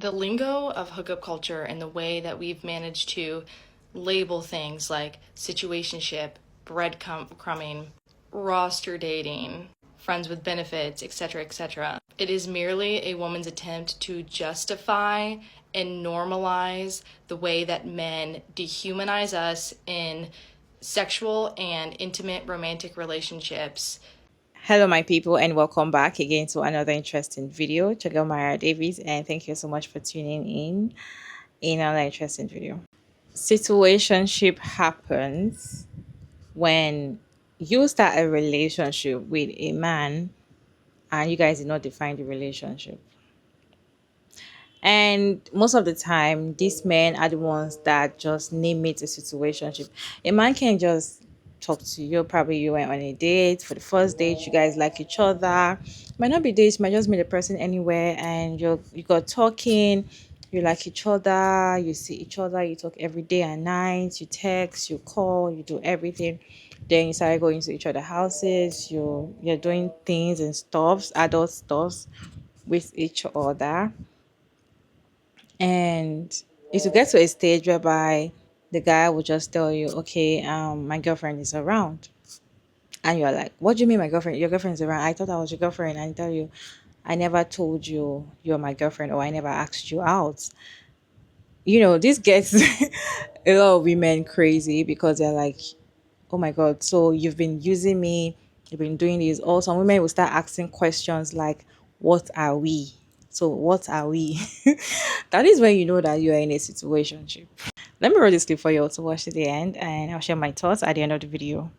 The lingo of hookup culture and the way that we've managed to label things like situationship, breadcrumbing, roster dating, friends with benefits, etc., it is merely a woman's attempt to justify and normalize the way that men dehumanize us in sexual and intimate romantic relationships. Hello, my people, and welcome back again to another interesting video. Check out Mara Davies, and thank you so much for tuning in another interesting video. Situationship happens when you start a relationship with a man and you guys did not define the relationship. And most of the time, these men are the ones that just name it a situationship. A man can just talk to you. Probably you went on a date. For the first date, you guys like each other. Might not be dates, might just meet a person anywhere, and you got talking. You like each other. You see each other. You talk every day and night. You text. You call. You do everything. Then you start going to each other's houses. You're doing things and stuffs, adult stuffs, with each other. And it will get to a stage whereby the guy will just tell you, okay, my girlfriend is around. And you're like, what do you mean my girlfriend? Your girlfriend is around. I thought I was your girlfriend. And I tell you, I never told you you're my girlfriend, or I never asked you out. This gets a lot of women crazy because they're like, oh my God, so you've been using me, you've been doing this. Or some women will start asking questions like, what are we? So what are we? That is when you know that you are in a situationship. Let me roll this clip for you all to watch to the end, and I'll share my thoughts at the end of the video.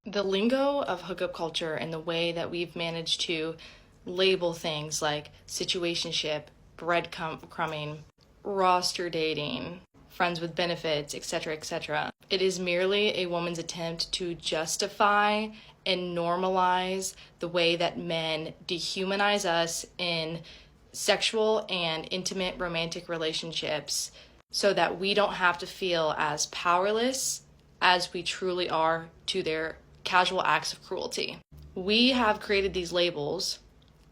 The lingo of hookup culture and the way that we've managed to label things like situationship, breadcrumbing, roster dating, friends with benefits, etc., it is merely a woman's attempt to justify and normalize the way that men dehumanize us in sexual and intimate romantic relationships so that we don't have to feel as powerless as we truly are to their casual acts of cruelty. We have created these labels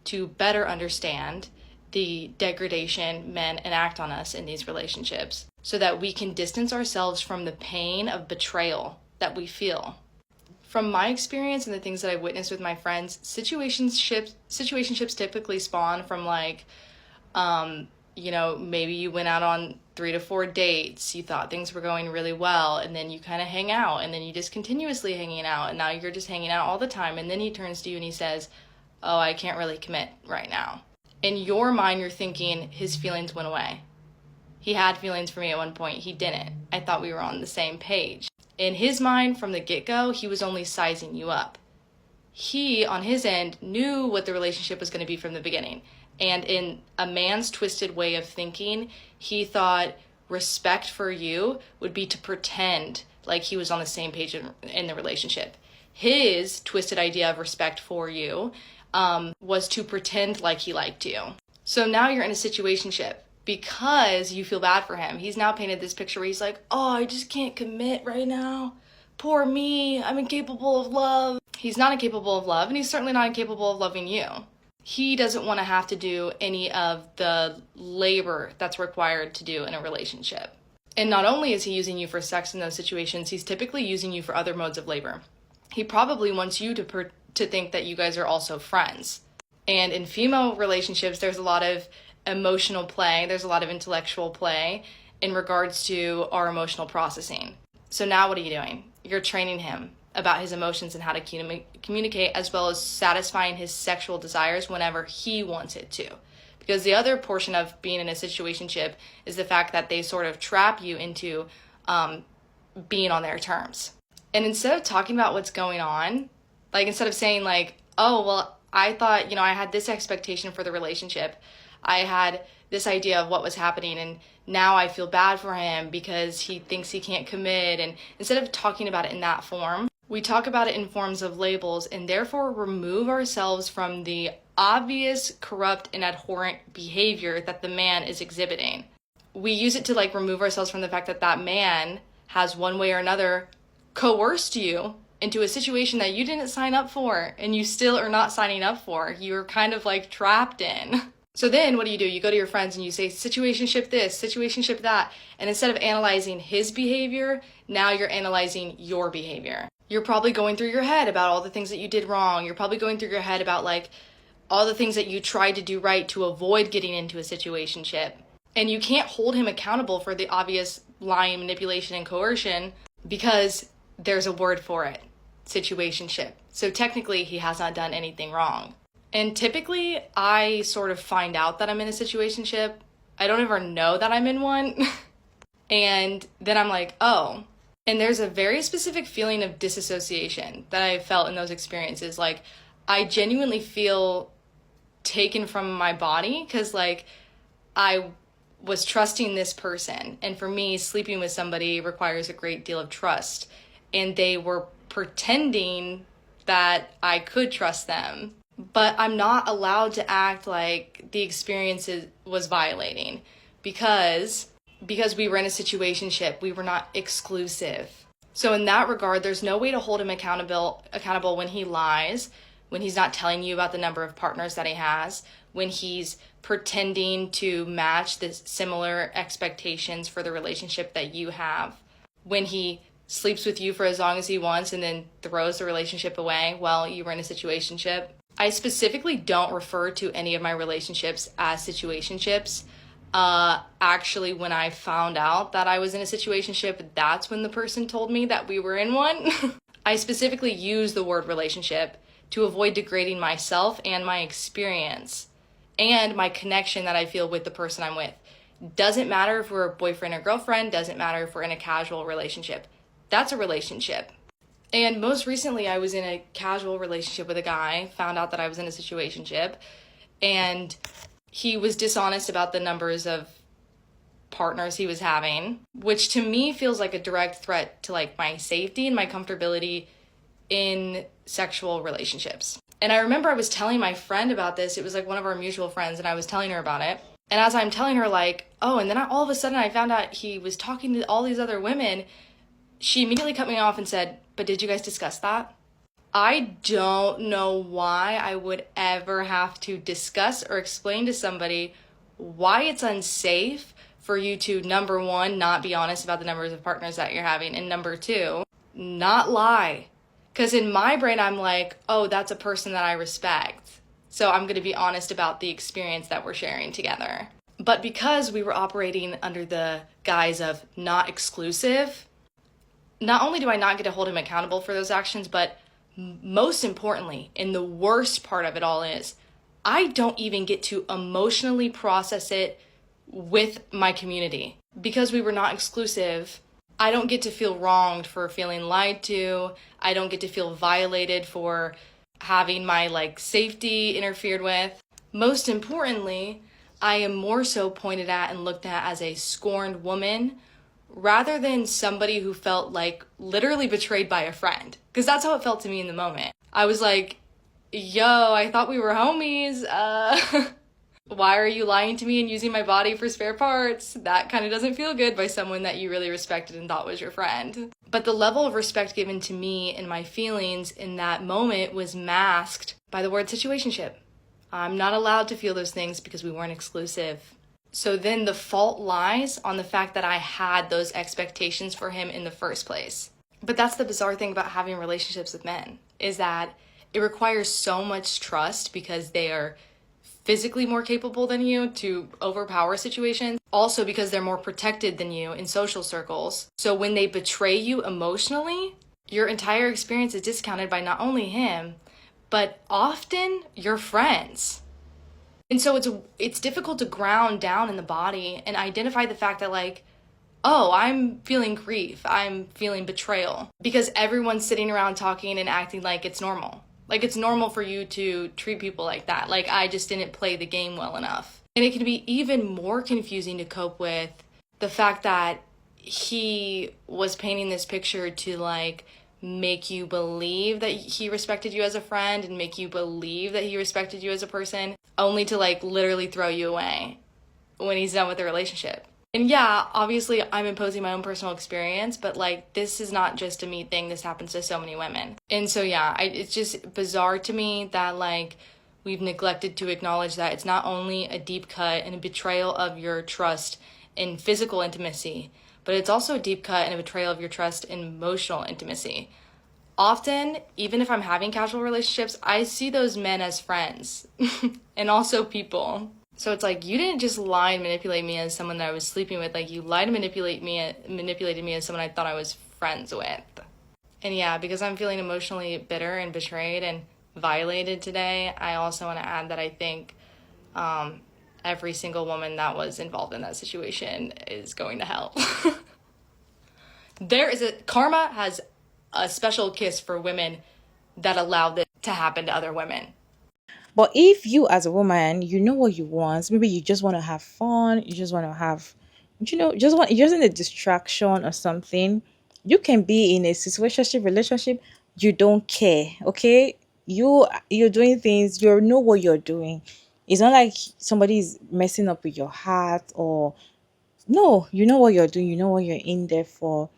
to better understand the degradation men enact on us in these relationships so that we can distance ourselves from the pain of betrayal that we feel. From my experience and the things that I've witnessed with my friends, situationships typically spawn from maybe you went out on 3 to 4 dates, you thought things were going really well, and then you kind of hang out, and then you just continuously hanging out, and now you're just hanging out all the time, and then he turns to you and he says, oh, I can't really commit right now. In your mind, you're thinking his feelings went away. He had feelings for me at one point, he didn't. I thought we were on the same page. In his mind, from the get-go, he was only sizing you up. He, on his end, knew what the relationship was going to be from the beginning. And in a man's twisted way of thinking, he thought respect for you would be to pretend like he was on the same page in the relationship. His twisted idea of respect for you was to pretend like he liked you. So now you're in a situationship because you feel bad for him. He's now painted this picture where he's like, oh, I just can't commit right now. Poor me, I'm incapable of love. He's not incapable of love, and he's certainly not incapable of loving you. He doesn't want to have to do any of the labor that's required to do in a relationship. And not only is he using you for sex in those situations, he's typically using you for other modes of labor. He probably wants you to think that you guys are also friends. And in female relationships, there's a lot of emotional play, there's a lot of intellectual play in regards to our emotional processing. So now what are you doing? You're training him about his emotions and how to communicate, as well as satisfying his sexual desires whenever he wants it to. Because the other portion of being in a situationship is the fact that they sort of trap you into being on their terms. And instead of talking about what's going on, instead of saying oh, well, I thought, I had this expectation for the relationship. I had this idea of what was happening, and now I feel bad for him because he thinks he can't commit. And instead of talking about it in that form, we talk about it in forms of labels and therefore remove ourselves from the obvious corrupt and abhorrent behavior that the man is exhibiting. We use it to remove ourselves from the fact that that man has one way or another coerced you into a situation that you didn't sign up for and you still are not signing up for. You're kind of trapped in. So then what do? You go to your friends and you say, situationship this, situationship that. And instead of analyzing his behavior, now you're analyzing your behavior. You're probably going through your head about all the things that you did wrong. You're probably going through your head about like all the things that you tried to do right to avoid getting into a situationship. And you can't hold him accountable for the obvious lying, manipulation, and coercion because there's a word for it, situationship. So technically, he has not done anything wrong. And typically, I sort of find out that I'm in a situationship. I don't ever know that I'm in one. And then I'm like, oh. And there's a very specific feeling of disassociation that I felt in those experiences. Like, I genuinely feel taken from my body because, like, I was trusting this person. And for me, sleeping with somebody requires a great deal of trust. And they were pretending that I could trust them. But I'm not allowed to act like the experience was violating because we were in a situationship. We were not exclusive. So in that regard, there's no way to hold him accountable when he lies, when he's not telling you about the number of partners that he has, when he's pretending to match the similar expectations for the relationship that you have, when he sleeps with you for as long as he wants and then throws the relationship away while you were in a situationship. I specifically don't refer to any of my relationships as situationships. Actually, when I found out that I was in a situationship, that's when the person told me that we were in one. I specifically use the word relationship to avoid degrading myself and my experience and my connection that I feel with the person I'm with. Doesn't matter if we're a boyfriend or girlfriend, doesn't matter if we're in a casual relationship. That's a relationship. And most recently, I was in a casual relationship with a guy, found out that I was in a situationship, and he was dishonest about the numbers of partners he was having, which to me feels like a direct threat to like my safety and my comfortability in sexual relationships. And I remember I was telling my friend about this. It was like one of our mutual friends, and I was telling her about it. And as I'm telling her, like, oh, and then all of a sudden I found out he was talking to all these other women, she immediately cut me off and said, but did you guys discuss that? I don't know why I would ever have to discuss or explain to somebody why it's unsafe for you to, number one, not be honest about the numbers of partners that you're having, and number two, not lie. Because in my brain, I'm like, oh, that's a person that I respect. So I'm going to be honest about the experience that we're sharing together. But because we were operating under the guise of not exclusive, not only do I not get to hold him accountable for those actions, but most importantly, and the worst part of it all is, I don't even get to emotionally process it with my community. Because we were not exclusive, I don't get to feel wronged for feeling lied to. I don't get to feel violated for having my like safety interfered with. Most importantly, I am more so pointed at and looked at as a scorned woman rather than somebody who felt like literally betrayed by a friend. Because that's how it felt to me in the moment. I was like, yo, I thought we were homies. Why are you lying to me and using my body for spare parts? That kind of doesn't feel good by someone that you really respected and thought was your friend. But the level of respect given to me and my feelings in that moment was masked by the word situationship. I'm not allowed to feel those things because we weren't exclusive. So then the fault lies on the fact that I had those expectations for him in the first place. But that's the bizarre thing about having relationships with men, is that it requires so much trust because they are physically more capable than you to overpower situations. Also because they're more protected than you in social circles. So when they betray you emotionally, your entire experience is discounted by not only him, but often your friends. And so it's difficult to ground down in the body and identify the fact that like, oh, I'm feeling grief, I'm feeling betrayal. Because everyone's sitting around talking and acting like it's normal. Like it's normal for you to treat people like that. Like I just didn't play the game well enough. And it can be even more confusing to cope with the fact that he was painting this picture to like make you believe that he respected you as a friend and make you believe that he respected you as a person, only to like literally throw you away when he's done with the relationship. And yeah, obviously I'm imposing my own personal experience, but like this is not just a me thing. This happens to so many women. And so yeah, it's just bizarre to me that like we've neglected to acknowledge that it's not only a deep cut and a betrayal of your trust in physical intimacy, but it's also a deep cut and a betrayal of your trust in emotional intimacy. Often, even if I'm having casual relationships, I see those men as friends and also people. So it's like you didn't just lie and manipulate me as someone that I was sleeping with. Like you lied and manipulated me as someone I thought I was friends with. And yeah, because I'm feeling emotionally bitter and betrayed and violated today, I also want to add that I think every single woman that was involved in that situation is going to hell. Karma has a special kiss for women that allowed this to happen to other women. But if you as a woman, you know what you want, maybe you just want to have fun, you just want to have, you just need a distraction or something. You can be in a situationship relationship, you don't care, okay? You're doing things, you know what you're doing. It's not like somebody is messing up with your heart or no, you know what you're doing, you know what you're in there for.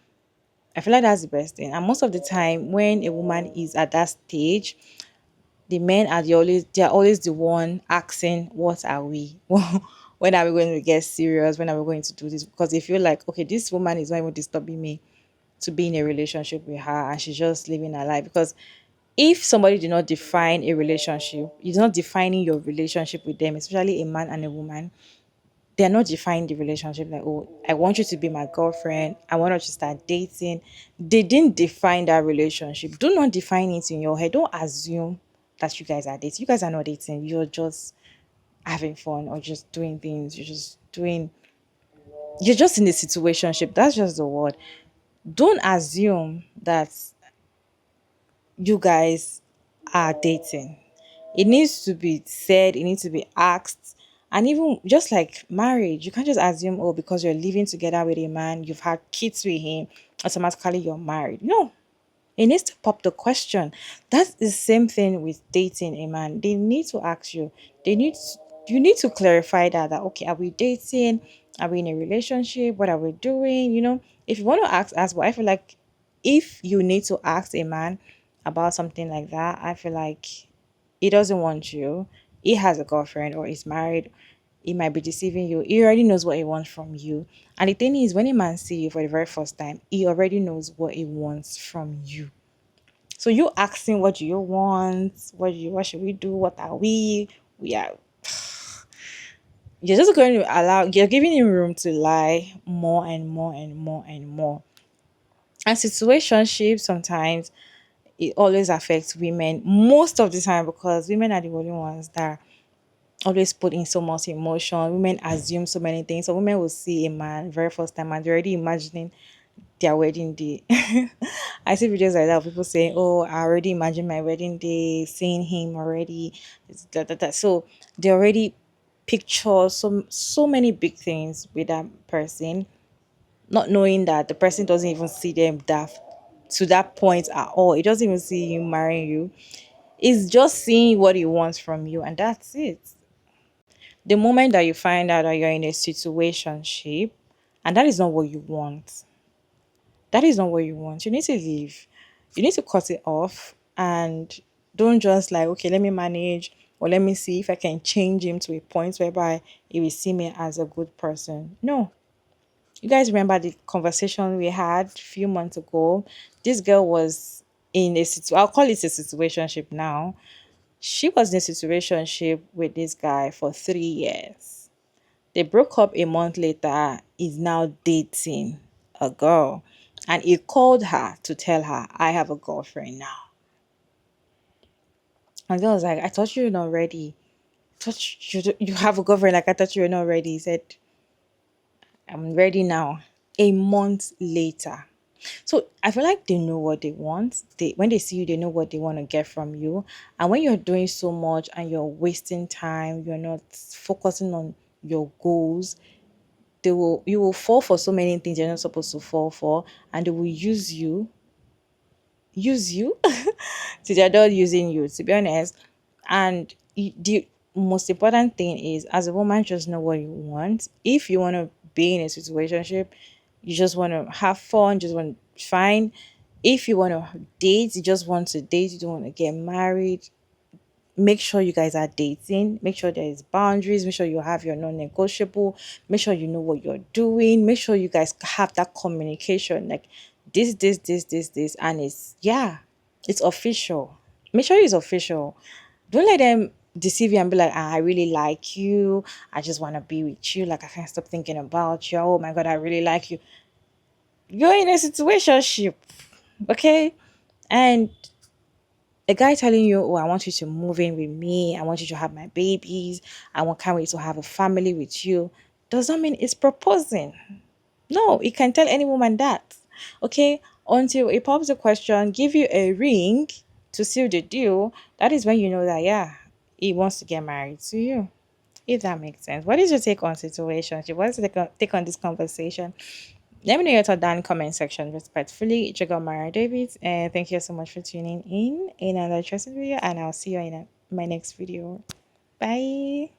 I feel like that's the best thing. And most of the time when a woman is at that stage, the men are they're always the one asking, what are we? When are we going to get serious? When are we going to do this? Because they feel like, okay, this woman is not even disturbing me to be in a relationship with her and she's just living her life. Because if somebody did not define a relationship, you're not defining your relationship with them, especially a man and a woman, they're not defining the relationship like, oh, I want you to be my girlfriend. I want us to start dating. They didn't define that relationship. Do not define it in your head. Don't assume that you guys are dating. You guys are not dating. You're just having fun or just doing things. You're just in a situationship. That's just the word. Don't assume that you guys are dating. It needs to be said, it needs to be asked. And even just like marriage, you can't just assume, oh, because you're living together with a man, you've had kids with him, automatically you're married. No, it needs to pop the question. That's the same thing with dating a man. They need to ask you. You need to clarify that okay, are we dating? Are we in a relationship? What are we doing? If you want to ask, but I feel like if you need to ask a man about something like that, I feel like he doesn't want you. He has a girlfriend or is married. He might be deceiving you. He already knows what he wants from you. And the thing is, when a man see you for the very first time, he already knows what he wants from you. So you asking, what do you want? What should we do? What are we? We are You're just going to you're giving him room to lie more and more and more and more. And situationship sometimes it always affects women most of the time because women are the only ones that always put in so much emotion. Women assume so many things. So women will see a man very first time and they're already imagining their wedding day. I see videos like that of people saying, oh, I already imagine my wedding day, seeing him already. So they already picture so many big things with that person, not knowing that the person doesn't even see them that to that point at all. It doesn't even see you marrying you. It's just seeing what he wants from you, and that's it. The moment that you find out that you're in a situationship and that is not what you want, that is not what you want. You need to leave. You need to cut it off and don't just like, okay, let me manage or let me see if I can change him to a point whereby he will see me as a good person. No. You guys remember the conversation we had a few months ago? This girl was in I'll call it a situationship now. She was in a situationship with this guy for 3 years. They broke up a month later. He's now dating a girl. And he called her to tell her, I have a girlfriend now. And the girl was like, I thought you were not ready. I thought you have a girlfriend. Like, I thought you were not ready. He said, I'm ready now. A month later. So I feel like they know what they want. When they see you, they know what they want to get from you. And when you're doing so much and you're wasting time, you're not focusing on your goals, you will fall for so many things you're not supposed to fall for, and they will use you till they're done using you, to be honest. And the most important thing is, as a woman, just know what you want. If you want to be in a situationship, you just want to have fun, just want to fine. If you want to date, you just want to date, you don't want to get married, make sure you guys are dating. Make sure there is boundaries. Make sure you have your non-negotiable. Make sure you know what you're doing. Make sure you guys have that communication. Like this, and it's official. Make sure it's official. Don't let them deceive you and be like, I really like you. I just want to be with you. Like I can't stop thinking about you. Oh my god, I really like you. You're in a situationship, okay? And a guy telling you, "Oh, I want you to move in with me. I want you to have my babies. Can't wait to have a family with you," does not mean it's proposing. No, he can tell any woman that. Okay, until he pops the question, give you a ring to seal the deal. That is when you know that he wants to get married to you. If that makes sense. What is your take on situationship? What is your take on this conversation? Let me know your thought down in the comment section. Respectfully, Jacob Mara David. And thank you so much for tuning in another interesting video. And I'll see you in my next video. Bye.